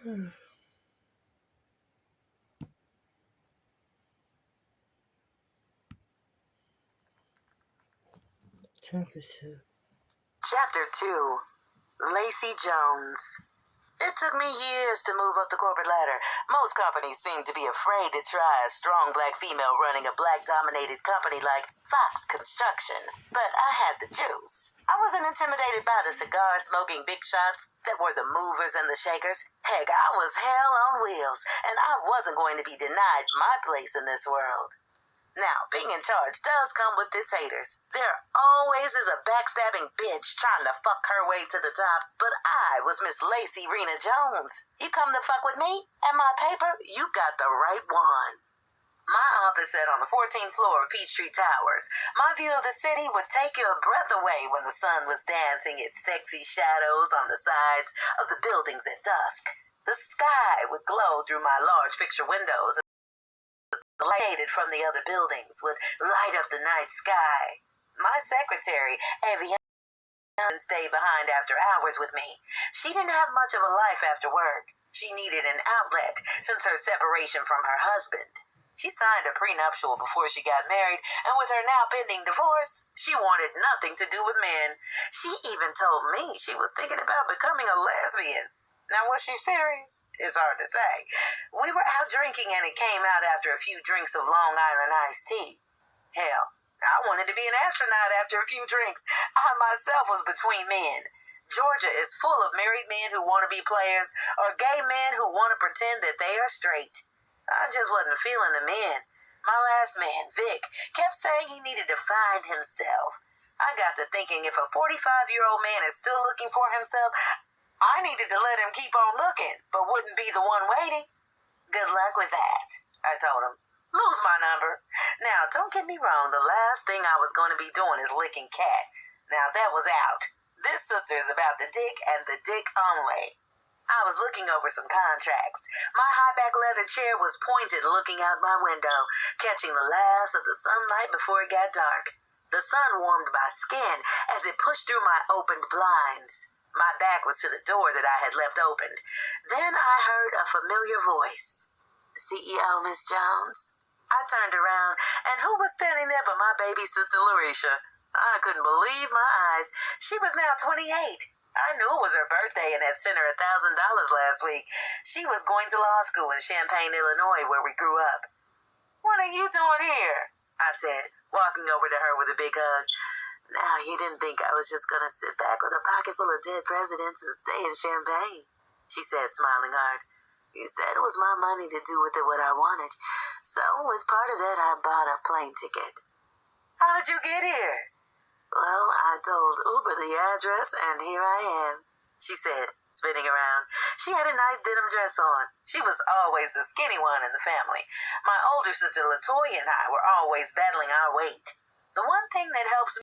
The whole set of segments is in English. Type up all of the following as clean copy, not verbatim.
Chapter 2. Chapter 2. Lacey Jones. It took me years to move up the corporate ladder. Most companies seem to be afraid to try a strong black female running a black-dominated company like Fox Construction. But I had the juice. I wasn't intimidated by the cigar-smoking big shots that were the movers and the shakers. Heck, I was hell on wheels, and I wasn't going to be denied my place in this world. Now, being in charge does come with its haters. There always is a backstabbing bitch trying to fuck her way to the top, but I was Miss Lacey Rena Jones. You come to fuck with me and my paper, you got the right one. My office sat on the 14th floor of Peachtree Towers. My view of the city would take your breath away when the sun was dancing its sexy shadows on the sides of the buildings at dusk. The sky would glow through my large picture windows. Lighted from the other buildings would light up the night sky. My secretary, Aviana, stayed behind after hours with me. She didn't have much of a life after work. She needed an outlet since her separation from her husband. She signed a prenuptial before she got married, and with her now pending divorce, she wanted nothing to do with men. She even told me she was thinking about becoming a lesbian. Now, was she serious? It's hard to say. We were out drinking and it came out after a few drinks of Long Island iced tea. Hell, I wanted to be an astronaut after a few drinks. I myself was between men. Georgia is full of married men who want to be players or gay men who want to pretend that they are straight. I just wasn't feeling the men. My last man, Vic, kept saying he needed to find himself. I got to thinking if a 45-year-old man is still looking for himself, I needed to let him keep on looking, but wouldn't be the one waiting. Good luck with that, I told him. Lose my number. Now, don't get me wrong, the last thing I was going to be doing is licking cat. Now, that was out. This sister is about the dick and the dick only. I was looking over some contracts. My high-back leather chair was pointed looking out my window, catching the last of the sunlight before it got dark. The sun warmed my skin as it pushed through my opened blinds. My back was to the door that I had left opened. Then I heard a familiar voice. CEO, Miss Jones? I turned around, and who was standing there but my baby sister Larisha? I couldn't believe my eyes. She was now 28. I knew it was her birthday and had sent her $1,000 last week. She was going to law school in Champaign, Illinois, where we grew up. What are you doing here? I said, walking over to her with a big hug. Now, you didn't think I was just going to sit back with a pocket full of dead presidents and stay in Champaign, she said, smiling hard. You said it was my money to do with it what I wanted. So, with part of that, I bought a plane ticket. How did you get here? Well, I told Uber the address, and here I am, she said, spinning around. She had a nice denim dress on. She was always the skinny one in the family. My older sister Latoya and I were always battling our weight. The one thing that helps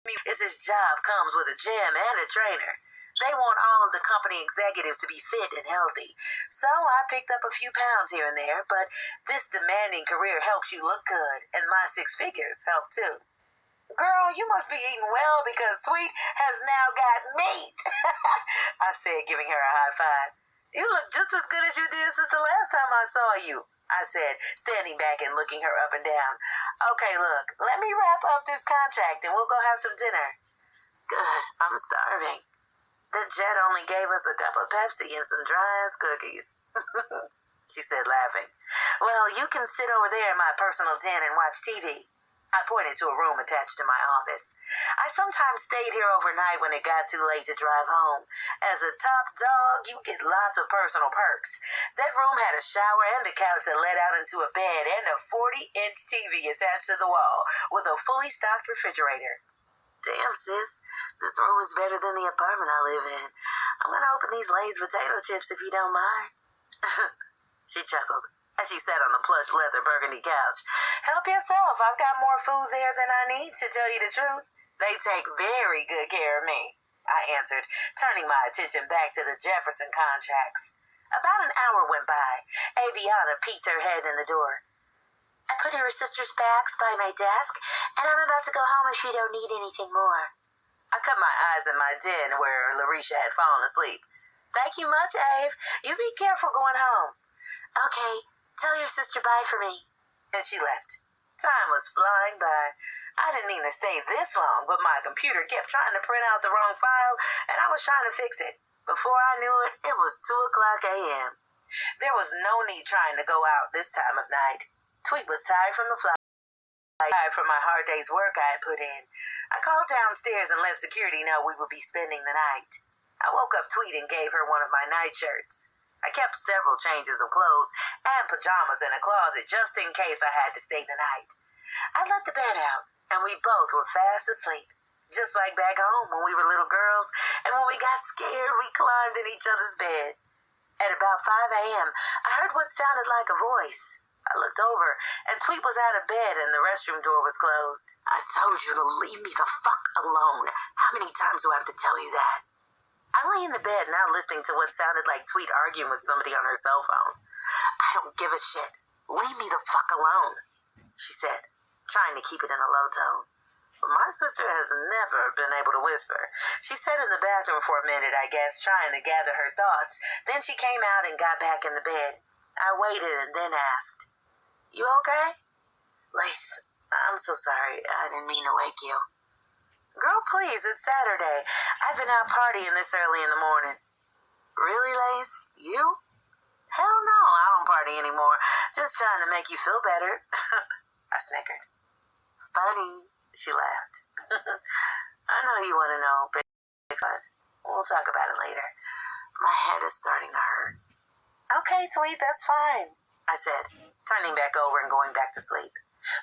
is this job comes with a gym and a trainer. They want all of the company executives to be fit and healthy. So I picked up a few pounds here and there, but this demanding career helps you look good, and my 6 figures help too. Girl, you must be eating well because Tweet has now got meat, I said, giving her a high five. You look just as good as you did since the last time I saw you, I said, standing back and looking her up and down. Okay, look, let me wrap up this contract and we'll go have some dinner. Good, I'm starving. The jet only gave us a cup of Pepsi and some dry-ass cookies, she said, laughing. Well, you can sit over there in my personal den and watch TV. I pointed to a room attached to my office. I sometimes stayed here overnight when it got too late to drive home. As a top dog, you get lots of personal perks. That room had a shower and a couch that led out into a bed and a 40-inch TV attached to the wall with a fully stocked refrigerator. Damn, sis, this room is better than the apartment I live in. I'm going to open these Lay's potato chips if you don't mind. She chuckled as she sat on the plush leather burgundy couch. Help yourself. I've got more food there than I need, to tell you the truth. They take very good care of me, I answered, turning my attention back to the Jefferson contracts. About an hour went by. Aviana peeked her head in the door. I put her sister's bags by my desk, and I'm about to go home if you don't need anything more. I cut my eyes in my den where Larisha had fallen asleep. Thank you much, Ave. You be careful going home. Okay, tell your sister bye for me. And she left. Time was flying by. I didn't mean to stay this long, but my computer kept trying to print out the wrong file, and I was trying to fix it. Before I knew it, it was 2 o'clock a.m. There was no need trying to go out this time of night. Tweet was tired from the flight, tired from my hard day's work I had put in. I called downstairs and let security know we would be spending the night. I woke up Tweet and gave her one of my night shirts. I kept several changes of clothes and pajamas in a closet just in case I had to stay the night. I let the bed out, and we both were fast asleep, just like back home when we were little girls, and when we got scared, we climbed in each other's bed. At about 5 a.m., I heard what sounded like a voice. I looked over, and Tweet was out of bed and the restroom door was closed. I told you to leave me the fuck alone. How many times do I have to tell you that? I lay in the bed now listening to what sounded like Tweet arguing with somebody on her cell phone. I don't give a shit. Leave me the fuck alone, she said, trying to keep it in a low tone. But my sister has never been able to whisper. She sat in the bathroom for a minute, I guess, trying to gather her thoughts. Then she came out and got back in the bed. I waited and then asked, "You okay?" "Lace, I'm so sorry. I didn't mean to wake you." "Girl, please, it's Saturday. I've been out partying this early in the morning." "Really, Lace? You?" "Hell no, I don't party anymore. Just trying to make you feel better." I snickered. "Funny," she laughed. "I know you want to know, but we'll talk about it later. My head is starting to hurt." "Okay, Tweet, that's fine," I said, turning back over and going back to sleep.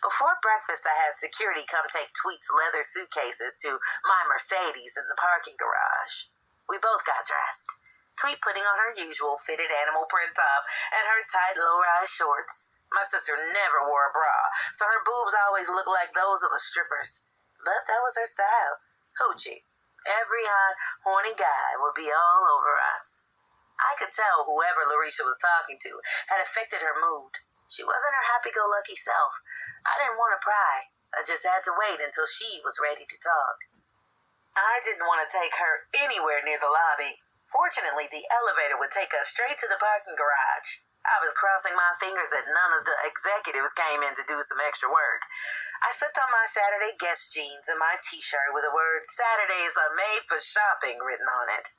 Before breakfast, I had security come take Tweet's leather suitcases to my Mercedes in the parking garage. We both got dressed. Tweet putting on her usual fitted animal print top and her tight low-rise shorts. My sister never wore a bra, so her boobs always looked like those of a stripper's. But that was her style. Hoochie. Every hot, horny guy would be all over us. I could tell whoever Larisha was talking to had affected her mood. She wasn't her happy-go-lucky self. I didn't want to pry. I just had to wait until she was ready to talk. I didn't want to take her anywhere near the lobby. Fortunately, the elevator would take us straight to the parking garage. I was crossing my fingers that none of the executives came in to do some extra work. I slipped on my Saturday Guess jeans and my t-shirt with the words "Saturdays are made for shopping" written on it.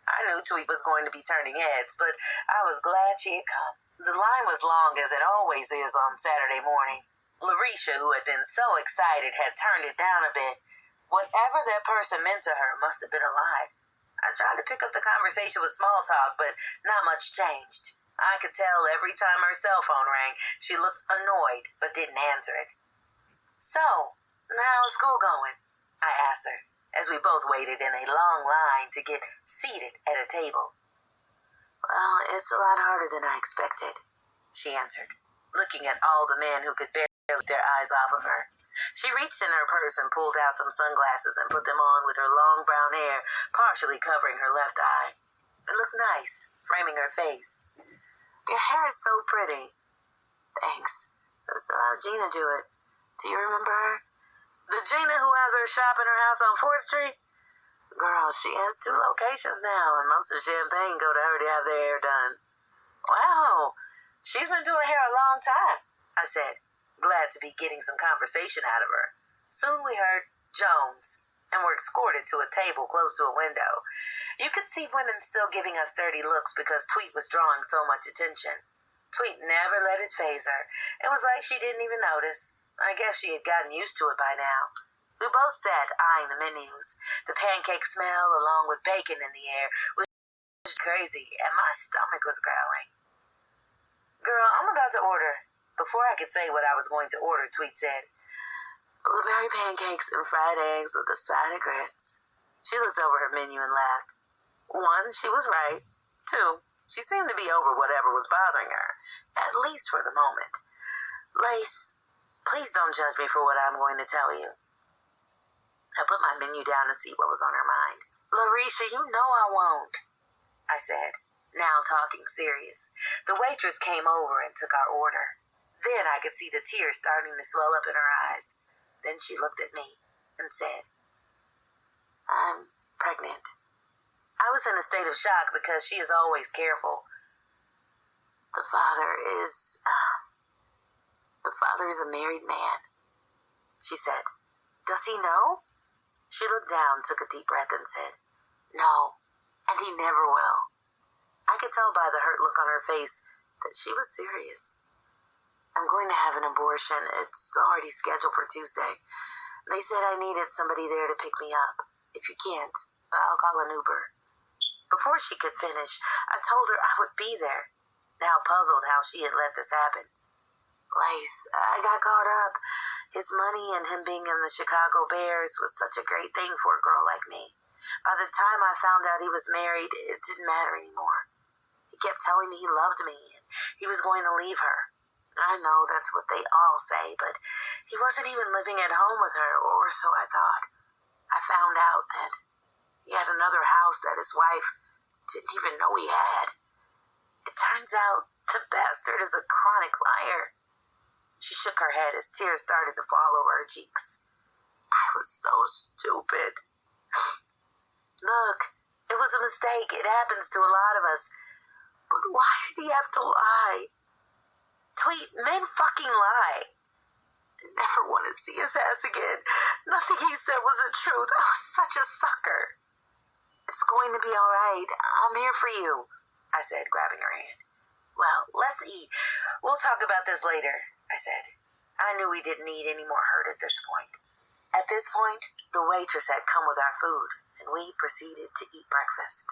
I knew Tweet was going to be turning heads, but I was glad she had come. The line was long as it always is on Saturday morning. Larisha, who had been so excited, had turned it down a bit. Whatever that person meant to her must have been a lie. I tried to pick up the conversation with small talk, but not much changed. I could tell every time her cell phone rang, she looked annoyed, but didn't answer it. "So, how's school going?" I asked her, as we both waited in a long line to get seated at a table. "Well, it's a lot harder than I expected," she answered, looking at all the men who could barely keep their eyes off of her. She reached in her purse and pulled out some sunglasses and put them on with her long brown hair partially covering her left eye. It looked nice, framing her face. "Your hair is so pretty." "Thanks. I still have Gina do it. Do you remember her?" "The Gina who has her shop in her house on 4th Street? Girl, she has 2 locations now, and most of Champaign go to her to have their hair done." "Wow, she's been doing hair a long time," I said, glad to be getting some conversation out of her. Soon we heard Jones and were escorted to a table close to a window. You could see women still giving us dirty looks because Tweet was drawing so much attention. Tweet never let it faze her. It was like she didn't even notice. I guess she had gotten used to it by now. We both sat eyeing the menus. The pancake smell, along with bacon in the air, was crazy, and my stomach was growling. "Girl, I'm about to order." Before I could say what I was going to order, Tweet said, "Blueberry pancakes and fried eggs with a side of grits." She looked over her menu and laughed. 1, she was right. 2, she seemed to be over whatever was bothering her, at least for the moment. "Lace, please don't judge me for what I'm going to tell you." I put my menu down to see what was on her mind. "Larisha, you know I won't," I said, now talking serious. The waitress came over and took our order. Then I could see the tears starting to swell up in her eyes. Then she looked at me and said, "I'm pregnant." I was in a state of shock because she is always careful. The father is a married man, she said. Does he know? She looked down, took a deep breath, and said, No, and he never will. I could tell by the hurt look on her face that she was serious. I'm going to have an abortion. It's already scheduled for Tuesday. They said I needed somebody there to pick me up. If you can't, I'll call an Uber. Before she could finish, I told her I would be there, now puzzled how she had let this happen. Lace, I got caught up. His money and him being in the Chicago Bears was such a great thing for a girl like me. By the time I found out he was married, it didn't matter anymore. He kept telling me he loved me and he was going to leave her. I know that's what they all say, but he wasn't even living at home with her, or so I thought. I found out that he had another house that his wife didn't even know he had. It turns out the bastard is a chronic liar. She shook her head as tears started to fall over her cheeks. I was so stupid. Look, it was a mistake. It happens to a lot of us. But why did he have to lie? Tweet, men fucking lie. I never want to see his ass again. Nothing he said was the truth. I was such a sucker. It's going to be all right. I'm here for you, I said, grabbing her hand. Well, let's eat. We'll talk about this later, I said. I knew we didn't need any more hurt at this point. At this point, the waitress had come with our food, and we proceeded to eat breakfast.